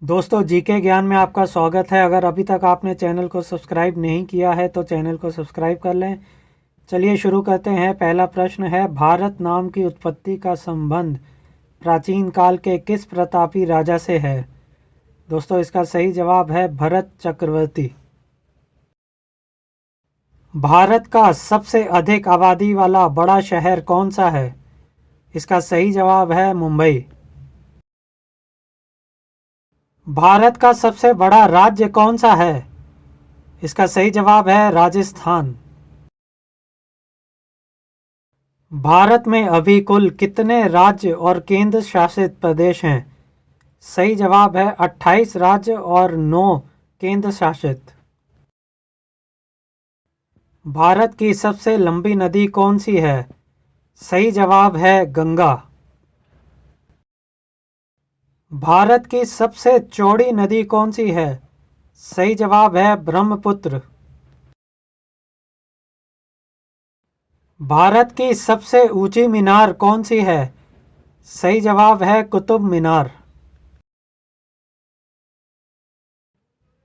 दोस्तों जीके ज्ञान में आपका स्वागत है। अगर अभी तक आपने चैनल को सब्सक्राइब नहीं किया है तो चैनल को सब्सक्राइब कर लें। चलिए शुरू करते हैं। पहला प्रश्न है, भारत नाम की उत्पत्ति का संबंध प्राचीन काल के किस प्रतापी राजा से है? दोस्तों इसका सही जवाब है भरत चक्रवर्ती। भारत का सबसे अधिक आबादी वाला बड़ा शहर कौन सा है? इसका सही जवाब है मुंबई। भारत का सबसे बड़ा राज्य कौन सा है? इसका सही जवाब है राजस्थान। भारत में अभी कुल कितने राज्य और केंद्र शासित प्रदेश हैं? सही जवाब है 28 राज्य और 9 केंद्र शासित। भारत की सबसे लंबी नदी कौन सी है? सही जवाब है गंगा। भारत की सबसे चौड़ी नदी कौन सी है? सही जवाब है ब्रह्मपुत्र। भारत की सबसे ऊंची मीनार कौन सी है? सही जवाब है कुतुब मीनार।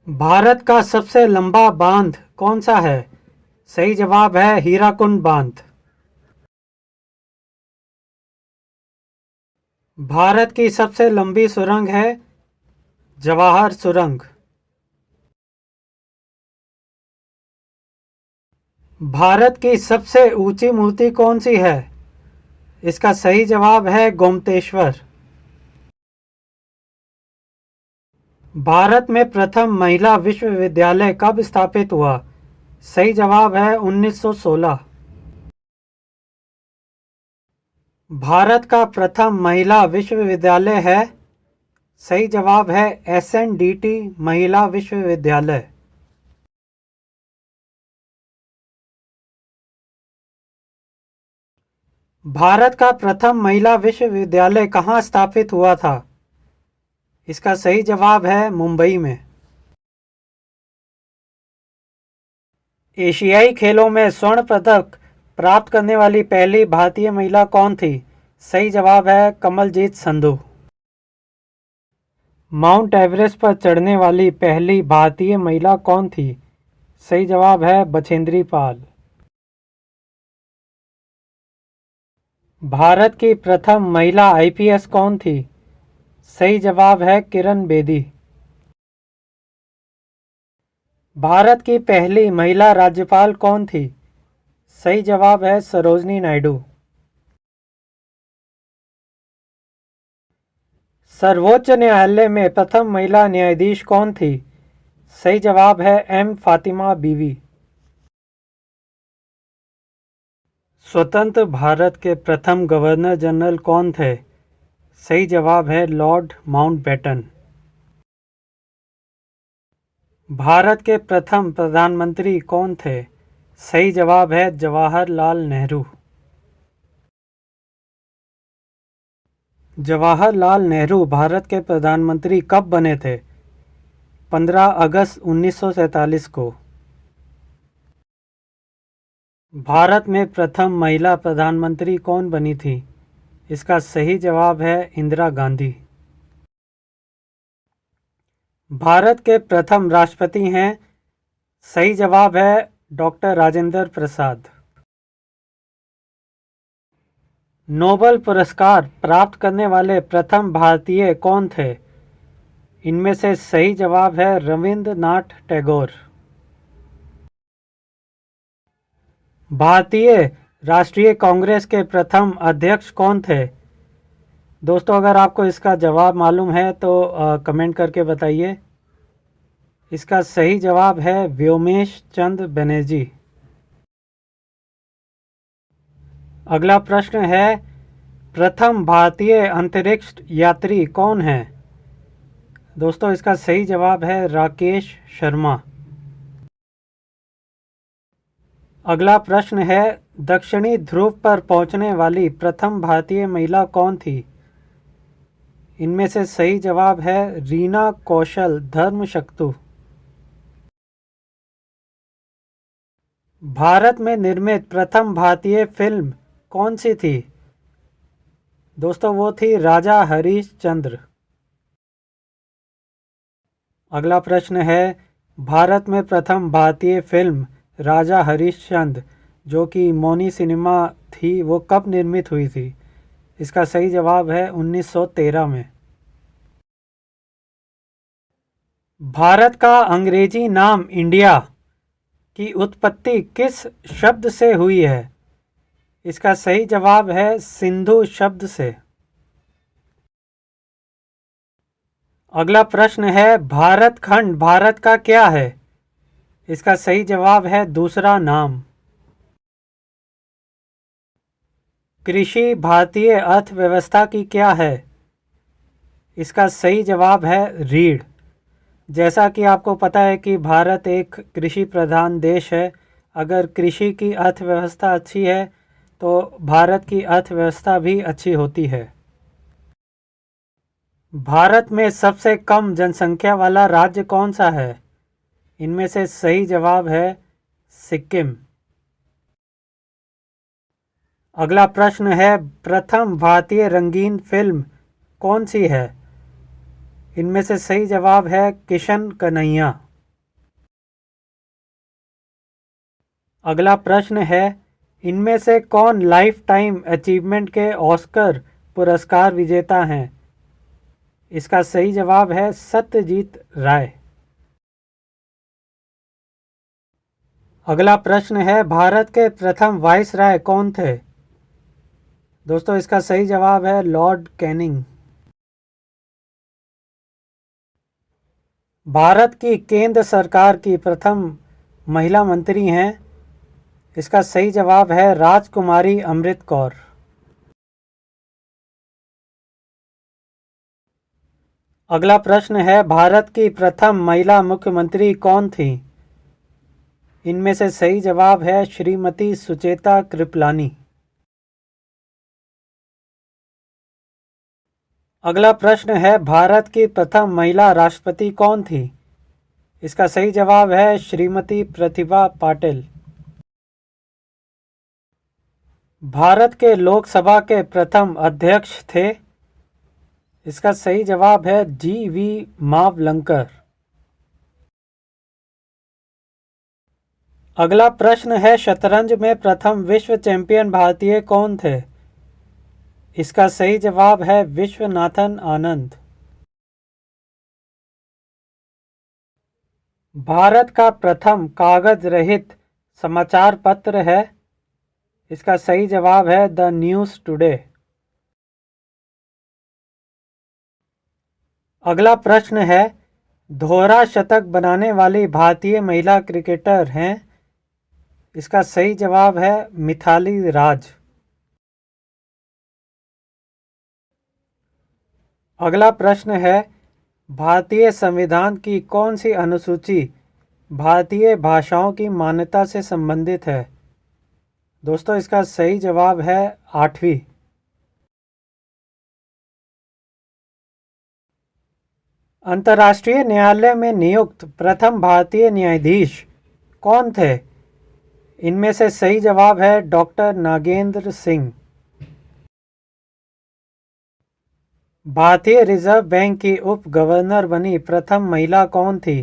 भारत का सबसे लंबा बांध कौन सा है? सही जवाब है हीराकुंड बांध। भारत की सबसे लंबी सुरंग है जवाहर सुरंग। भारत की सबसे ऊंची मूर्ति कौन सी है? इसका सही जवाब है गोमतेश्वर। भारत में प्रथम महिला विश्वविद्यालय कब स्थापित हुआ? सही जवाब है 1916। भारत का प्रथम महिला विश्वविद्यालय है, सही जवाब है SNDT महिला विश्वविद्यालय। भारत का प्रथम महिला विश्वविद्यालय कहाँ स्थापित हुआ था? इसका सही जवाब है मुंबई में। एशियाई खेलों में स्वर्ण पदक प्राप्त करने वाली पहली भारतीय महिला कौन थी? सही जवाब है कमलजीत संधू। माउंट एवरेस्ट पर चढ़ने वाली पहली भारतीय महिला कौन थी? सही जवाब है बछेंद्री पाल। भारत की प्रथम महिला IPS कौन थी? सही जवाब है किरण बेदी। भारत की पहली महिला राज्यपाल कौन थी? सही जवाब है सरोजनी नायडू। सर्वोच्च न्यायालय में प्रथम महिला न्यायाधीश कौन थी? सही जवाब है M फातिमा बीवी। स्वतंत्र भारत के प्रथम गवर्नर जनरल कौन थे? सही जवाब है लॉर्ड माउंटबेटन। भारत के प्रथम प्रधानमंत्री कौन थे? सही जवाब है जवाहरलाल नेहरू। जवाहरलाल नेहरू भारत के प्रधानमंत्री कब बने थे? 15 अगस्त 1947 को। भारत में प्रथम महिला प्रधानमंत्री कौन बनी थी? इसका सही जवाब है इंदिरा गांधी। भारत के प्रथम राष्ट्रपति हैं, सही जवाब है डॉक्टर राजेंद्र प्रसाद। नोबेल पुरस्कार प्राप्त करने वाले प्रथम भारतीय कौन थे? इनमें से सही जवाब है रविंद्रनाथ टैगोर। भारतीय राष्ट्रीय कांग्रेस के प्रथम अध्यक्ष कौन थे? दोस्तों अगर आपको इसका जवाब मालूम है तो कमेंट करके बताइए। इसका सही जवाब है व्योमेश चंद्र बनर्जी। अगला प्रश्न है, प्रथम भारतीय अंतरिक्ष यात्री कौन है? दोस्तों इसका सही जवाब है राकेश शर्मा। अगला प्रश्न है, दक्षिणी ध्रुव पर पहुंचने वाली प्रथम भारतीय महिला कौन थी? इनमें से सही जवाब है रीना कौशल धर्मशक्तु। भारत में निर्मित प्रथम भारतीय फिल्म कौन सी थी? दोस्तों वो थी राजा हरीश चंद्र। अगला प्रश्न है, भारत में प्रथम भारतीय फिल्म राजा हरिश्चंद्र जो कि मौनी सिनेमा थी वो कब निर्मित हुई थी? इसका सही जवाब है 1913 में। भारत का अंग्रेजी नाम इंडिया की उत्पत्ति किस शब्द से हुई है? इसका सही जवाब है सिंधु शब्द से। अगला प्रश्न है, भारत खंड भारत का क्या है? इसका सही जवाब है दूसरा नाम। कृषि भारतीय अर्थव्यवस्था की क्या है? इसका सही जवाब है रीढ़। जैसा कि आपको पता है कि भारत एक कृषि प्रधान देश है। अगर कृषि की अर्थव्यवस्था अच्छी है तो भारत की अर्थव्यवस्था भी अच्छी होती है। भारत में सबसे कम जनसंख्या वाला राज्य कौन सा है? इनमें से सही जवाब है सिक्किम। अगला प्रश्न है, प्रथम भारतीय रंगीन फिल्म कौन सी है? इनमें से सही जवाब है किशन कन्हैया। अगला प्रश्न है, इनमें से कौन लाइफ टाइम अचीवमेंट के ऑस्कर पुरस्कार विजेता हैं? इसका सही जवाब है सत्यजीत राय। अगला प्रश्न है, भारत के प्रथम वाइसराय कौन थे? दोस्तों इसका सही जवाब है लॉर्ड कैनिंग। भारत की केंद्र सरकार की प्रथम महिला मंत्री हैं? इसका सही जवाब है राजकुमारी अमृत कौर। अगला प्रश्न है, भारत की प्रथम महिला मुख्यमंत्री कौन थी? इनमें से सही जवाब है श्रीमती सुचेता कृपलानी। अगला प्रश्न है, भारत की प्रथम महिला राष्ट्रपति कौन थी? इसका सही जवाब है श्रीमती प्रतिभा पाटिल। भारत के लोकसभा के प्रथम अध्यक्ष थे? इसका सही जवाब है जी.वी. मावलंकर। अगला प्रश्न है, शतरंज में प्रथम विश्व चैंपियन भारतीय कौन थे? इसका सही जवाब है विश्वनाथन आनंद। भारत का प्रथम कागज रहित समाचार पत्र है? इसका सही जवाब है द न्यूज़ टुडे। अगला प्रश्न है, दोहरा शतक बनाने वाली भारतीय महिला क्रिकेटर हैं? इसका सही जवाब है मिथाली राज। अगला प्रश्न है, भारतीय संविधान की कौन सी अनुसूची भारतीय भाषाओं की मान्यता से संबंधित है? दोस्तों इसका सही जवाब है 8वीं। अंतर्राष्ट्रीय न्यायालय में नियुक्त प्रथम भारतीय न्यायाधीश कौन थे? इनमें से सही जवाब है डॉक्टर नागेंद्र सिंह। भारतीय रिजर्व बैंक की उप गवर्नर बनी प्रथम महिला कौन थी?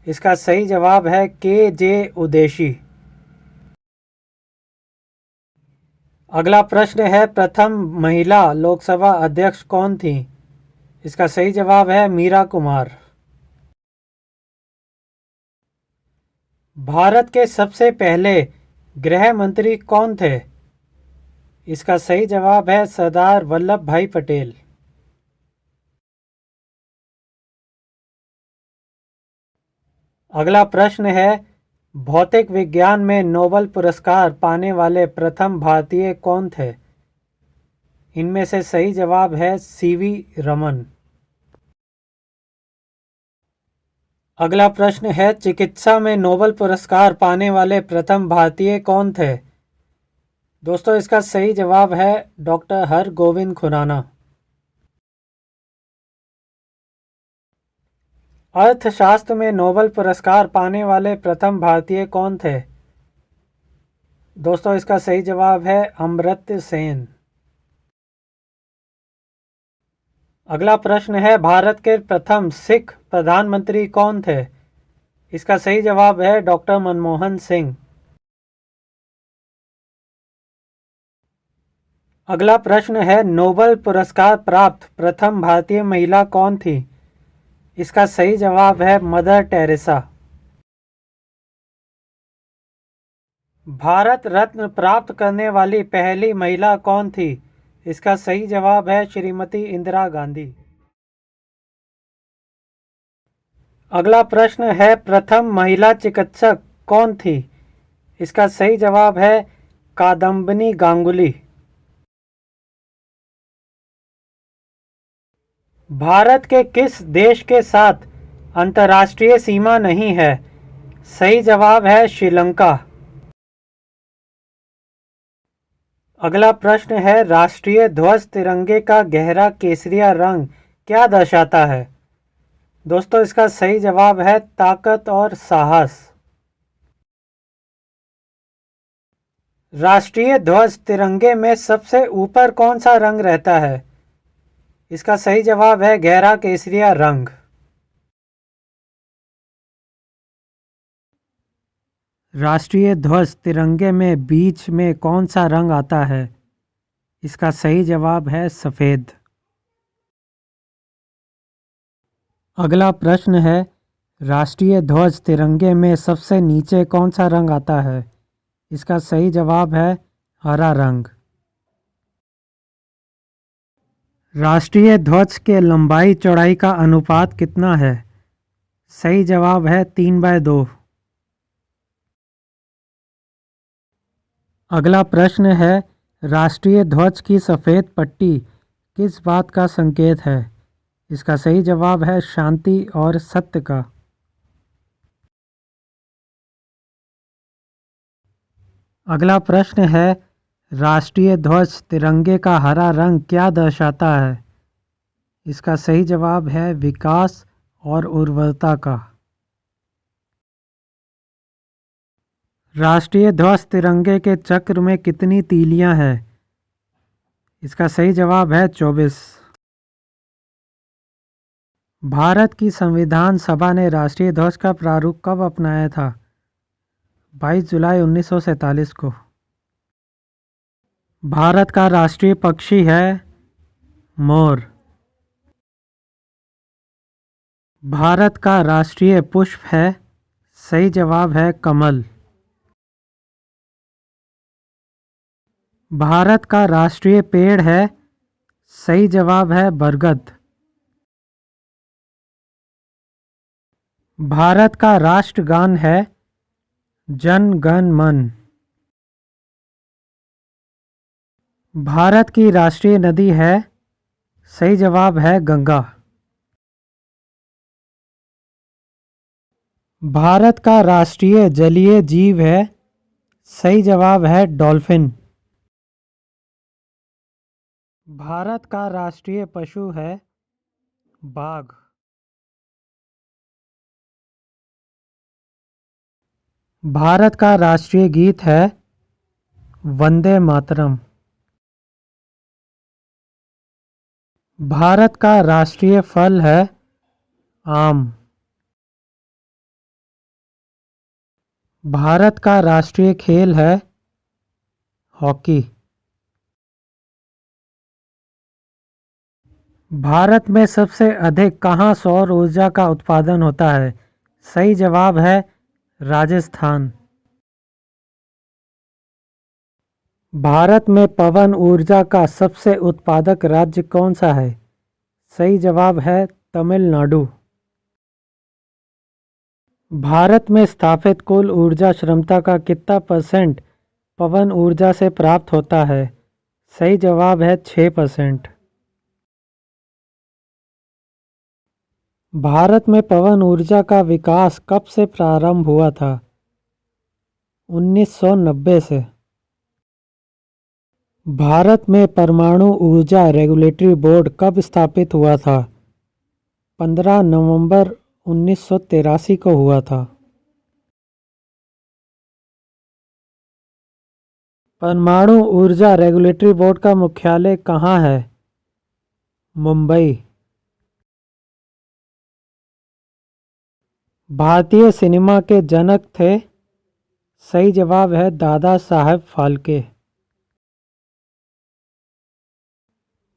इसका सही जवाब है के.जे. उदेशी। अगला प्रश्न है, प्रथम महिला लोकसभा अध्यक्ष कौन थी? इसका सही जवाब है मीरा कुमार। भारत के सबसे पहले गृह मंत्री कौन थे? इसका सही जवाब है सरदार वल्लभ भाई पटेल। अगला प्रश्न है, भौतिक विज्ञान में नोबेल पुरस्कार पाने वाले प्रथम भारतीय कौन थे? इनमें से सही जवाब है सी.वी. रमन। अगला प्रश्न है, चिकित्सा में नोबेल पुरस्कार पाने वाले प्रथम भारतीय कौन थे? दोस्तों इसका सही जवाब है डॉक्टर हरगोविंद खुराना। अर्थशास्त्र में नोबेल पुरस्कार पाने वाले प्रथम भारतीय कौन थे? दोस्तों इसका सही जवाब है अमर्त्य सेन। अगला प्रश्न है, भारत के प्रथम सिख प्रधानमंत्री कौन थे? इसका सही जवाब है डॉक्टर मनमोहन सिंह। अगला प्रश्न है, नोबेल पुरस्कार प्राप्त प्रथम भारतीय महिला कौन थी? इसका सही जवाब है मदर टेरेसा। भारत रत्न प्राप्त करने वाली पहली महिला कौन थी? इसका सही जवाब है श्रीमती इंदिरा गांधी। अगला प्रश्न है, प्रथम महिला चिकित्सक कौन थी? इसका सही जवाब है कादम्बिनी गांगुली। भारत के किस देश के साथ अंतर्राष्ट्रीय सीमा नहीं है? सही जवाब है श्रीलंका। अगला प्रश्न है, राष्ट्रीय ध्वज तिरंगे का गहरा केसरिया रंग क्या दर्शाता है? दोस्तों, इसका सही जवाब है ताकत और साहस। राष्ट्रीय ध्वज तिरंगे में सबसे ऊपर कौन सा रंग रहता है? इसका सही जवाब है गहरा केसरिया रंग। राष्ट्रीय ध्वज तिरंगे में बीच में कौन सा रंग आता है? इसका सही जवाब है सफ़ेद। अगला प्रश्न है, राष्ट्रीय ध्वज तिरंगे में सबसे नीचे कौन सा रंग आता है? इसका सही जवाब है हरा रंग। राष्ट्रीय ध्वज के लंबाई चौड़ाई का अनुपात कितना है? सही जवाब है 3/2। अगला प्रश्न है, राष्ट्रीय ध्वज की सफ़ेद पट्टी किस बात का संकेत है? इसका सही जवाब है शांति और सत्य का। अगला प्रश्न है, राष्ट्रीय ध्वज तिरंगे का हरा रंग क्या दर्शाता है? इसका सही जवाब है विकास और उर्वरता का। राष्ट्रीय ध्वज तिरंगे के चक्र में कितनी तीलियां हैं? इसका सही जवाब है 24। भारत की संविधान सभा ने राष्ट्रीय ध्वज का प्रारूप कब अपनाया था? 22 जुलाई 1947 को। भारत का राष्ट्रीय पक्षी है मोर। भारत का राष्ट्रीय पुष्प है, सही जवाब है कमल। भारत का राष्ट्रीय पेड़ है, सही जवाब है बरगद। भारत का राष्ट्रगान है जन गण मन। भारत की राष्ट्रीय नदी है, सही जवाब है गंगा। भारत का राष्ट्रीय जलीय जीव है, सही जवाब है डॉल्फिन। भारत का राष्ट्रीय पशु है बाघ। भारत का राष्ट्रीय गीत है वंदे मातरम। भारत का राष्ट्रीय फल है आम। भारत का राष्ट्रीय खेल है हॉकी। भारत में सबसे अधिक कहाँ सौर ऊर्जा का उत्पादन होता है? सही जवाब है राजस्थान। भारत में पवन ऊर्जा का सबसे उत्पादक राज्य कौन सा है? सही जवाब है तमिलनाडु। भारत में स्थापित कुल ऊर्जा क्षमता का कितना % पवन ऊर्जा से प्राप्त होता है? सही जवाब है 6%। भारत में पवन ऊर्जा का विकास कब से प्रारंभ हुआ था? 1990 से। भारत में परमाणु ऊर्जा रेगुलेटरी बोर्ड कब स्थापित हुआ था? 15 नवंबर 1983 को हुआ था। परमाणु ऊर्जा रेगुलेटरी बोर्ड का मुख्यालय कहाँ है? मुंबई। भारतीय सिनेमा के जनक थे। सही जवाब है दादा साहब फाल्के।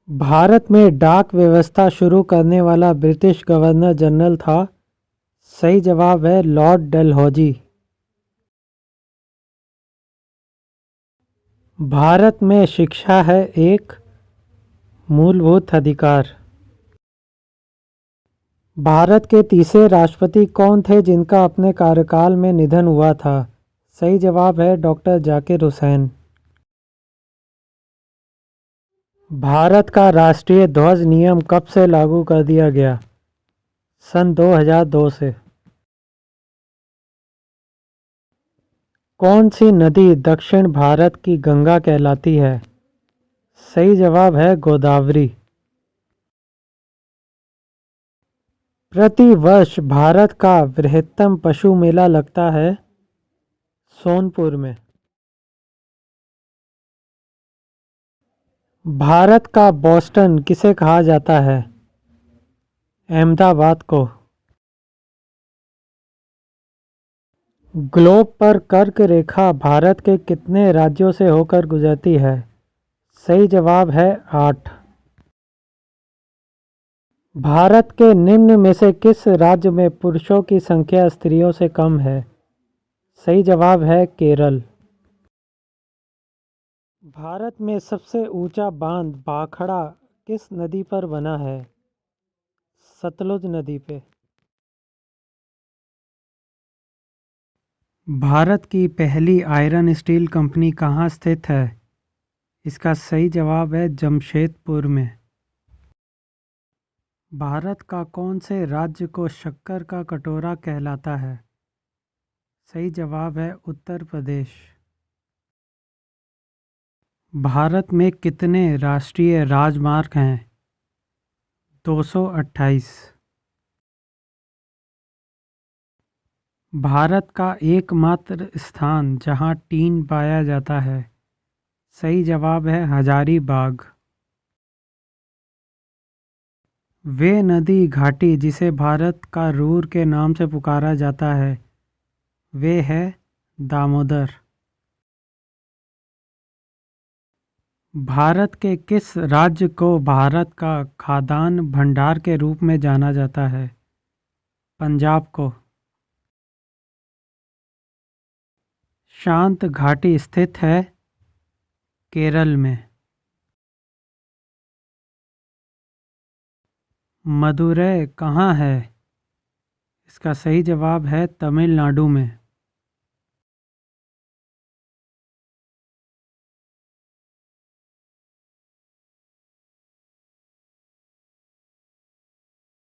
भारत में डाक व्यवस्था शुरू करने वाला ब्रिटिश गवर्नर जनरल था। सही जवाब है लॉर्ड डलहौजी। भारत में शिक्षा है एक मूलभूत अधिकार। भारत के तीसरे राष्ट्रपति कौन थे जिनका अपने कार्यकाल में निधन हुआ था? सही जवाब है डॉक्टर जाकिर हुसैन। भारत का राष्ट्रीय ध्वज नियम कब से लागू कर दिया गया? सन 2002 से। कौन सी नदी दक्षिण भारत की गंगा कहलाती है? सही जवाब है गोदावरी। प्रति वर्ष भारत का बृहत्तम पशु मेला लगता है सोनपुर में। भारत का बोस्टन किसे कहा जाता है? अहमदाबाद को। ग्लोब पर कर्क रेखा भारत के कितने राज्यों से होकर गुजरती है? सही जवाब है 8। भारत के निम्न में से किस राज्य में पुरुषों की संख्या स्त्रियों से कम है? सही जवाब है केरल। भारत में सबसे ऊंचा बांध भाखड़ा किस नदी पर बना है? सतलुज नदी पे। भारत की पहली आयरन स्टील कंपनी कहाँ स्थित है? इसका सही जवाब है जमशेदपुर में। भारत का कौन से राज्य को शक्कर का कटोरा कहलाता है? सही जवाब है उत्तर प्रदेश। भारत में कितने राष्ट्रीय राजमार्ग हैं? 228। भारत का एकमात्र स्थान जहां टीन पाया जाता है? सही जवाब है हजारीबाग। वे नदी घाटी जिसे भारत का रूर के नाम से पुकारा जाता है वे है दामोदर। भारत के किस राज्य को भारत का खाद्यान्न भंडार के रूप में जाना जाता है? पंजाब को। शांत घाटी स्थित है केरल में। मदुरै कहाँ है? इसका सही जवाब है तमिलनाडु में।